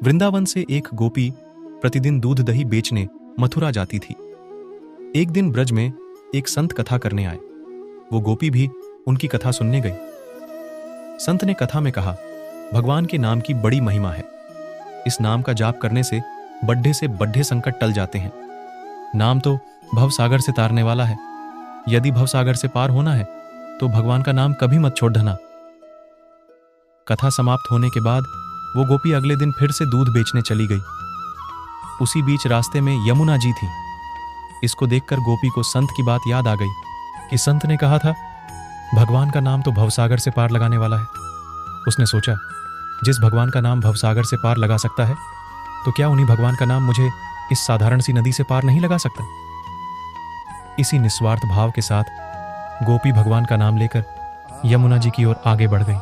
वृंदावन से एक गोपी प्रतिदिन दूध दही बेचने मथुरा जाती थी। एक दिन ब्रज में एक संत कथा करने आए। वो गोपी भी उनकी कथा सुनने गई। संत ने कथा में कहा, भगवान के नाम की बड़ी महिमा है। इस नाम का जाप करने से बड्ढे से बड्ढे संकट टल जाते हैं। नाम तो भवसागर से तारने वाला है। यदि भवसागर से पार होना है तो भगवान का नाम कभी मत छोड़ देना। कथा समाप्त होने के बाद वो गोपी अगले दिन फिर से दूध बेचने चली गई। उसी बीच रास्ते में यमुना जी थी। इसको देखकर गोपी को संत की बात याद आ गई कि संत ने कहा था, भगवान का नाम तो भवसागर से पार लगाने वाला है। उसने सोचा, जिस भगवान का नाम भवसागर से पार लगा सकता है तो क्या उन्हीं भगवान का नाम मुझे इस साधारण सी नदी से पार नहीं लगा सकता। इसी निस्वार्थ भाव के साथ गोपी भगवान का नाम लेकर यमुना जी की ओर आगे बढ़ गई।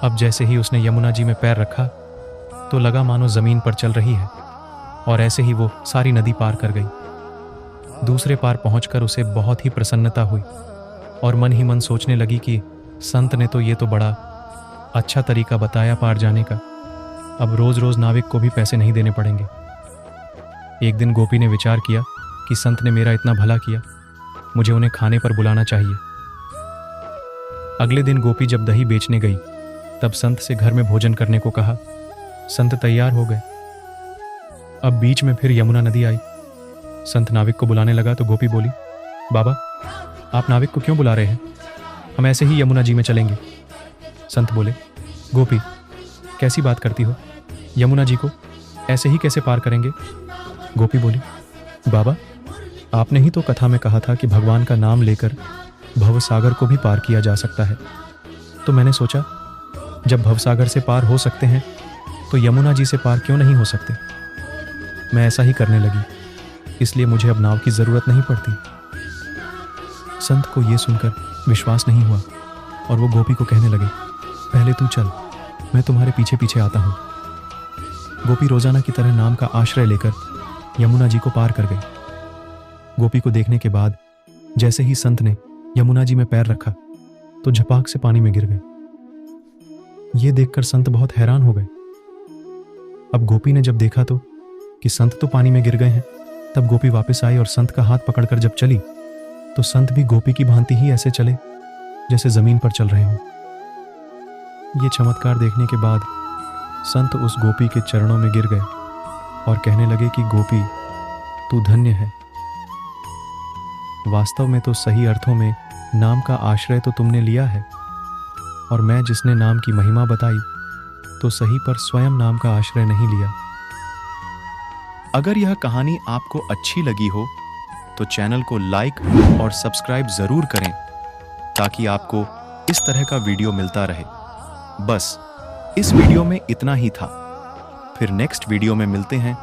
अब जैसे ही उसने यमुना जी में पैर रखा तो लगा मानो जमीन पर चल रही है, और ऐसे ही वो सारी नदी पार कर गई। दूसरे पार पहुंचकर उसे बहुत ही प्रसन्नता हुई और मन ही मन सोचने लगी कि संत ने तो ये तो बड़ा अच्छा तरीका बताया पार जाने का। अब रोज रोज नाविक को भी पैसे नहीं देने पड़ेंगे। एक दिन गोपी ने विचार किया कि संत ने मेरा इतना भला किया, मुझे उन्हें खाने पर बुलाना चाहिए। अगले दिन गोपी जब दही बेचने गई तब संत से घर में भोजन करने को कहा। संत तैयार हो गए। अब बीच में फिर यमुना नदी आई। संत नाविक को बुलाने लगा तो गोपी बोली, बाबा आप नाविक को क्यों बुला रहे हैं? हम ऐसे ही यमुना जी में चलेंगे। संत बोले, गोपी कैसी बात करती हो? यमुना जी को ऐसे ही कैसे पार करेंगे? गोपी बोली, बाबा आपने ही तो कथा में कहा था कि भगवान का नाम लेकर भवसागर को भी पार किया जा सकता है। तो मैंने सोचा, जब भवसागर से पार हो सकते हैं तो यमुना जी से पार क्यों नहीं हो सकते। मैं ऐसा ही करने लगी, इसलिए मुझे अब नाव की जरूरत नहीं पड़ती। संत को यह सुनकर विश्वास नहीं हुआ और वो गोपी को कहने लगे, पहले तू चल, मैं तुम्हारे पीछे पीछे आता हूं। गोपी रोजाना की तरह नाम का आश्रय लेकर यमुना जी को पार कर गई। गोपी को देखने के बाद जैसे ही संत ने यमुना जी में पैर रखा तो झपाक से पानी में गिर गए। यह देखकर संत बहुत हैरान हो गए। अब गोपी ने जब देखा तो कि संत तो पानी में गिर गए हैं, तब गोपी वापस आई और संत का हाथ पकड़कर जब चली तो संत भी गोपी की भांति ही ऐसे चले जैसे जमीन पर चल रहे हों। ये चमत्कार देखने के बाद संत उस गोपी के चरणों में गिर गए और कहने लगे कि गोपी तू धन्य है। वास्तव में तो सही अर्थों में नाम का आश्रय तो तुमने लिया है, और मैं जिसने नाम की महिमा बताई तो सही पर स्वयं नाम का आश्रय नहीं लिया। अगर यह कहानी आपको अच्छी लगी हो तो चैनल को लाइक और सब्सक्राइब जरूर करें ताकि आपको इस तरह का वीडियो मिलता रहे। बस इस वीडियो में इतना ही था। फिर नेक्स्ट वीडियो में मिलते हैं।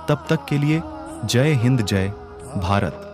तब तक के लिए जय हिंद, जय भारत।